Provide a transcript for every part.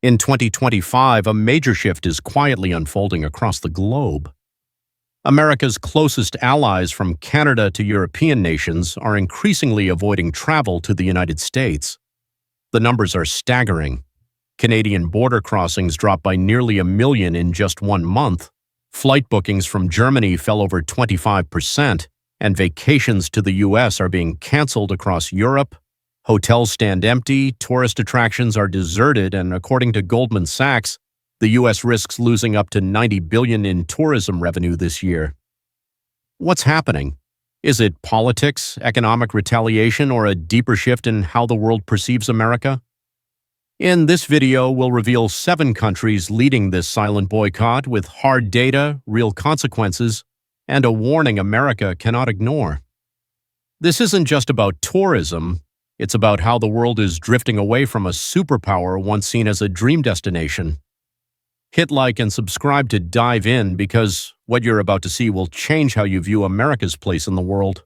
In 2025, a major shift is quietly unfolding across the globe. America's closest allies from Canada to European nations are increasingly avoiding travel to the United States. The numbers are staggering. Canadian border crossings dropped by nearly 1 million in just 1 month. Flight bookings from Germany fell over 25%, and vacations to the U.S. are being canceled across Europe. Hotels stand empty, tourist attractions are deserted, and according to Goldman Sachs, the U.S. risks losing up to $90 billion in tourism revenue this year. What's happening? Is it politics, economic retaliation, or a deeper shift in how the world perceives America? In this video, we'll reveal 7 countries leading this silent boycott with hard data, real consequences, and a warning America cannot ignore. This isn't just about tourism. It's about how the world is drifting away from a superpower once seen as a dream destination. Hit like and subscribe to dive in because what you're about to see will change how you view America's place in the world.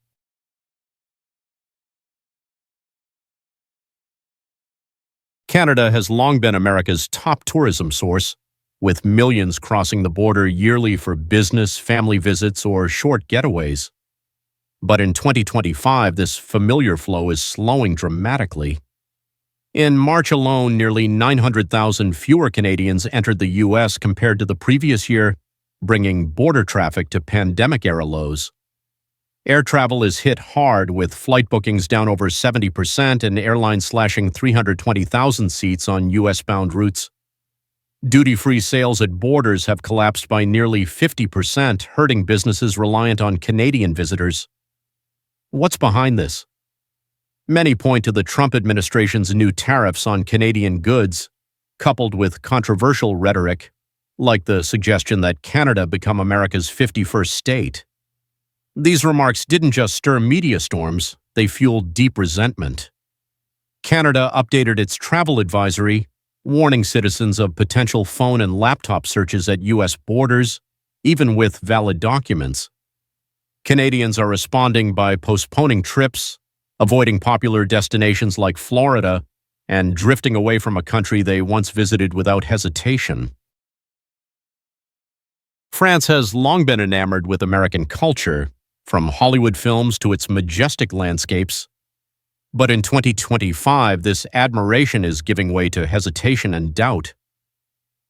Canada has long been America's top tourism source, with millions crossing the border yearly for business, family visits, or short getaways. But in 2025, this familiar flow is slowing dramatically. In March alone, nearly 900,000 fewer Canadians entered the U.S. compared to the previous year, bringing border traffic to pandemic-era lows. Air travel is hit hard, with flight bookings down over 70% and airlines slashing 320,000 seats on U.S.-bound routes. Duty-free sales at borders have collapsed by nearly 50%, hurting businesses reliant on Canadian visitors. What's behind this? Many point to the Trump administration's new tariffs on Canadian goods, coupled with controversial rhetoric, like the suggestion that Canada become America's 51st state. These remarks didn't just stir media storms, they fueled deep resentment. Canada updated its travel advisory, warning citizens of potential phone and laptop searches at U.S. borders, even with valid documents. Canadians are responding by postponing trips, avoiding popular destinations like Florida, and drifting away from a country they once visited without hesitation. France has long been enamored with American culture, from Hollywood films to its majestic landscapes. But in 2025, this admiration is giving way to hesitation and doubt.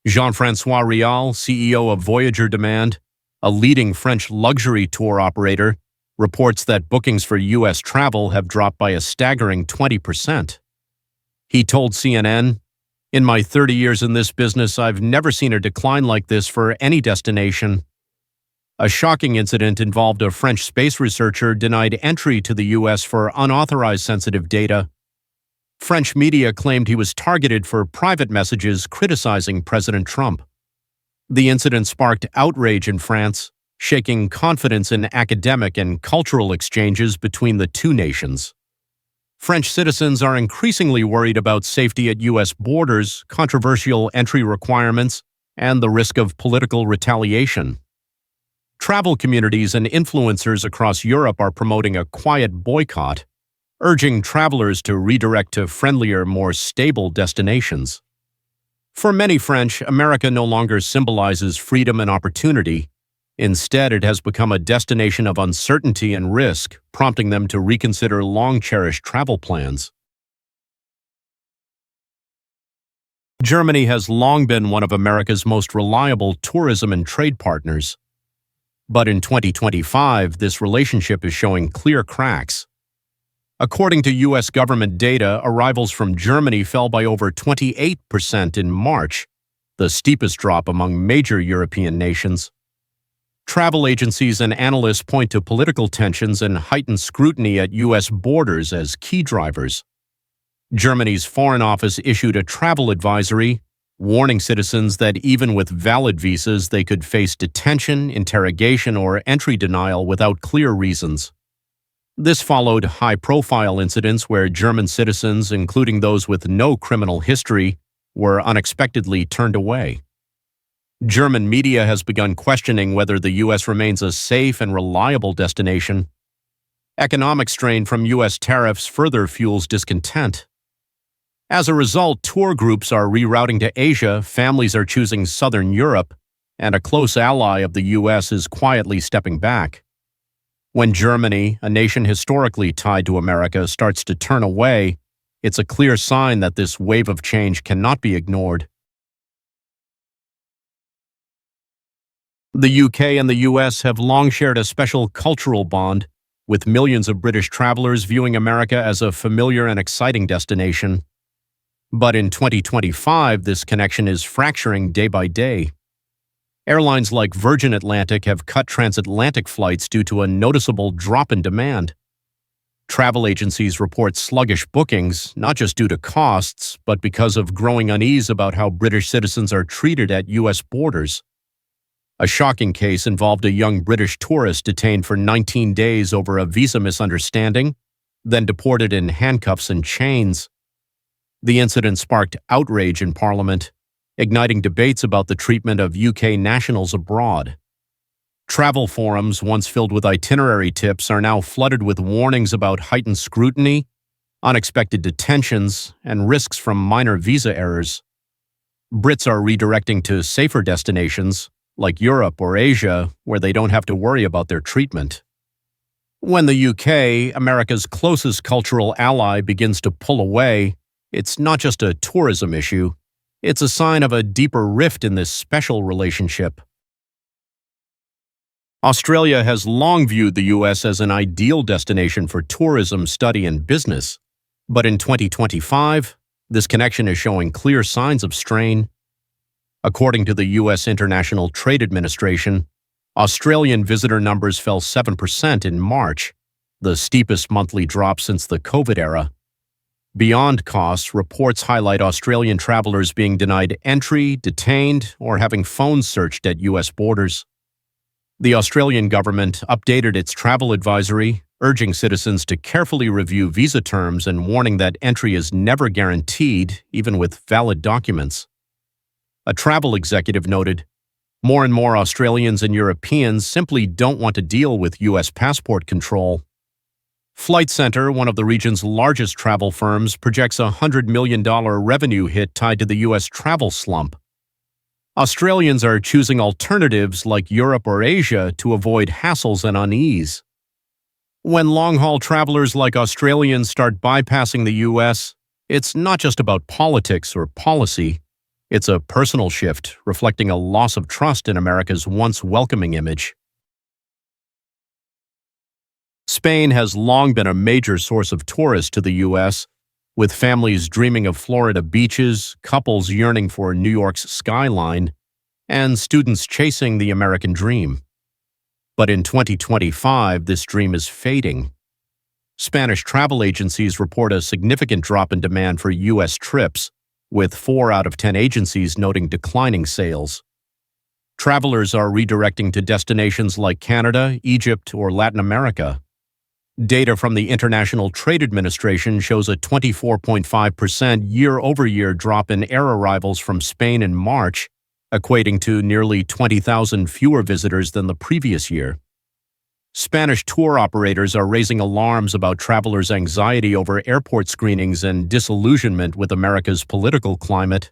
Jean-François Rial, CEO of Voyager Demand, a leading French luxury tour operator, reports that bookings for U.S. travel have dropped by a staggering 20%. He told CNN, "In my 30 years in this business, I've never seen a decline like this for any destination." A shocking incident involved a French space researcher denied entry to the U.S. for unauthorized sensitive data. French media claimed he was targeted for private messages criticizing President Trump. The incident sparked outrage in France, shaking confidence in academic and cultural exchanges between the two nations. French citizens are increasingly worried about safety at U.S. borders, controversial entry requirements, and the risk of political retaliation. Travel communities and influencers across Europe are promoting a quiet boycott, urging travelers to redirect to friendlier, more stable destinations. For many French, America no longer symbolizes freedom and opportunity. Instead, it has become a destination of uncertainty and risk, prompting them to reconsider long-cherished travel plans. Germany has long been one of America's most reliable tourism and trade partners. But in 2025, this relationship is showing clear cracks. According to U.S. government data, arrivals from Germany fell by over 28% in March, the steepest drop among major European nations. Travel agencies and analysts point to political tensions and heightened scrutiny at U.S. borders as key drivers. Germany's Foreign Office issued a travel advisory, warning citizens that even with valid visas, they could face detention, interrogation, or entry denial without clear reasons. This followed high-profile incidents where German citizens, including those with no criminal history, were unexpectedly turned away. German media has begun questioning whether the U.S. remains a safe and reliable destination. Economic strain from U.S. tariffs further fuels discontent. As a result, tour groups are rerouting to Asia, families are choosing Southern Europe, and a close ally of the U.S. is quietly stepping back. When Germany, a nation historically tied to America, starts to turn away, it's a clear sign that this wave of change cannot be ignored. The UK and the US have long shared a special cultural bond, with millions of British travelers viewing America as a familiar and exciting destination. But in 2025, this connection is fracturing day by day. Airlines like Virgin Atlantic have cut transatlantic flights due to a noticeable drop in demand. Travel agencies report sluggish bookings, not just due to costs, but because of growing unease about how British citizens are treated at U.S. borders. A shocking case involved a young British tourist detained for 19 days over a visa misunderstanding, then deported in handcuffs and chains. The incident sparked outrage in Parliament, igniting debates about the treatment of UK nationals abroad. Travel forums, once filled with itinerary tips, are now flooded with warnings about heightened scrutiny, unexpected detentions, and risks from minor visa errors. Brits are redirecting to safer destinations, like Europe or Asia, where they don't have to worry about their treatment. When the UK, America's closest cultural ally, begins to pull away, it's not just a tourism issue, it's a sign of a deeper rift in this special relationship. Australia has long viewed the US as an ideal destination for tourism, study, and business. But in 2025, this connection is showing clear signs of strain. According to the U.S. International Trade Administration, Australian visitor numbers fell 7% in March, the steepest monthly drop since the COVID era. Beyond costs, reports highlight Australian travelers being denied entry, detained, or having phones searched at U.S. borders. The Australian government updated its travel advisory, urging citizens to carefully review visa terms and warning that entry is never guaranteed, even with valid documents. A travel executive noted, "More and more Australians and Europeans simply don't want to deal with U.S. passport control." Flight Centre, one of the region's largest travel firms, projects a $100 million revenue hit tied to the U.S. travel slump. Australians are choosing alternatives like Europe or Asia to avoid hassles and unease. When long-haul travelers like Australians start bypassing the U.S., it's not just about politics or policy. It's a personal shift, reflecting a loss of trust in America's once welcoming image. Spain has long been a major source of tourists to the U.S., with families dreaming of Florida beaches, couples yearning for New York's skyline, and students chasing the American dream. But in 2025, this dream is fading. Spanish travel agencies report a significant drop in demand for U.S. trips, with 4 out of 10 agencies noting declining sales. Travelers are redirecting to destinations like Canada, Egypt, or Latin America. Data from the International Trade Administration shows a 24.5% year-over-year drop in air arrivals from Spain in March, equating to nearly 20,000 fewer visitors than the previous year. Spanish tour operators are raising alarms about travelers' anxiety over airport screenings and disillusionment with America's political climate.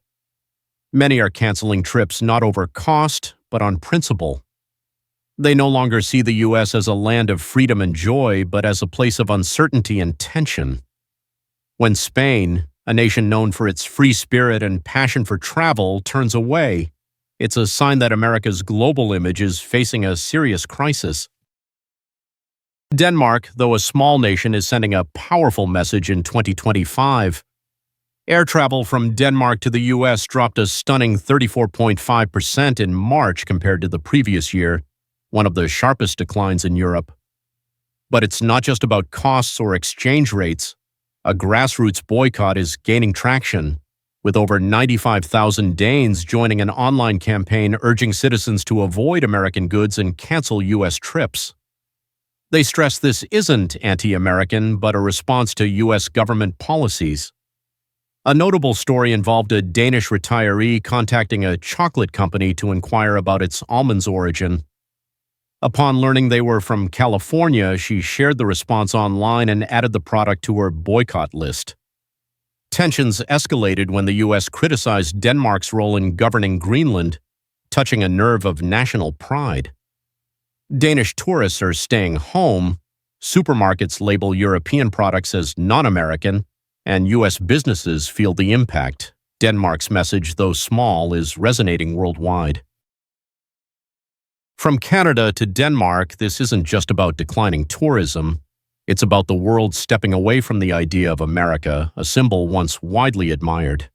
Many are canceling trips not over cost, but on principle. They no longer see the U.S. as a land of freedom and joy, but as a place of uncertainty and tension. When Spain, a nation known for its free spirit and passion for travel, turns away, it's a sign that America's global image is facing a serious crisis. Denmark, though a small nation, is sending a powerful message in 2025. Air travel from Denmark to the U.S. dropped a stunning 34.5% in March compared to the previous year, one of the sharpest declines in Europe. But it's not just about costs or exchange rates. A grassroots boycott is gaining traction, with over 95,000 Danes joining an online campaign urging citizens to avoid American goods and cancel U.S. trips. They stress this isn't anti-American, but a response to U.S. government policies. A notable story involved a Danish retiree contacting a chocolate company to inquire about its almond's origin. Upon learning they were from California, she shared the response online and added the product to her boycott list. Tensions escalated when the U.S. criticized Denmark's role in governing Greenland, touching a nerve of national pride. Danish tourists are staying home, supermarkets label European products as non-American, and U.S. businesses feel the impact. Denmark's message, though small, is resonating worldwide. From Canada to Denmark, this isn't just about declining tourism. It's about the world stepping away from the idea of America, a symbol once widely admired.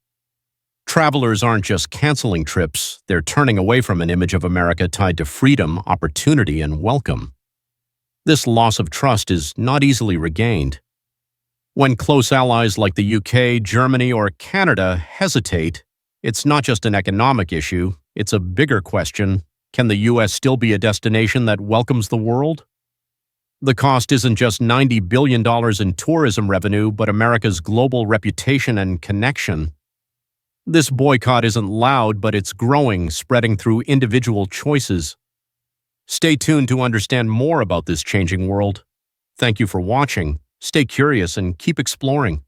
Travelers aren't just canceling trips, they're turning away from an image of America tied to freedom, opportunity, and welcome. This loss of trust is not easily regained. When close allies like the UK, Germany, or Canada hesitate, it's not just an economic issue, it's a bigger question. Can the US still be a destination that welcomes the world? The cost isn't just $90 billion in tourism revenue, but America's global reputation and connection. This boycott isn't loud, but it's growing, spreading through individual choices. Stay tuned to understand more about this changing world. Thank you for watching. Stay curious and keep exploring.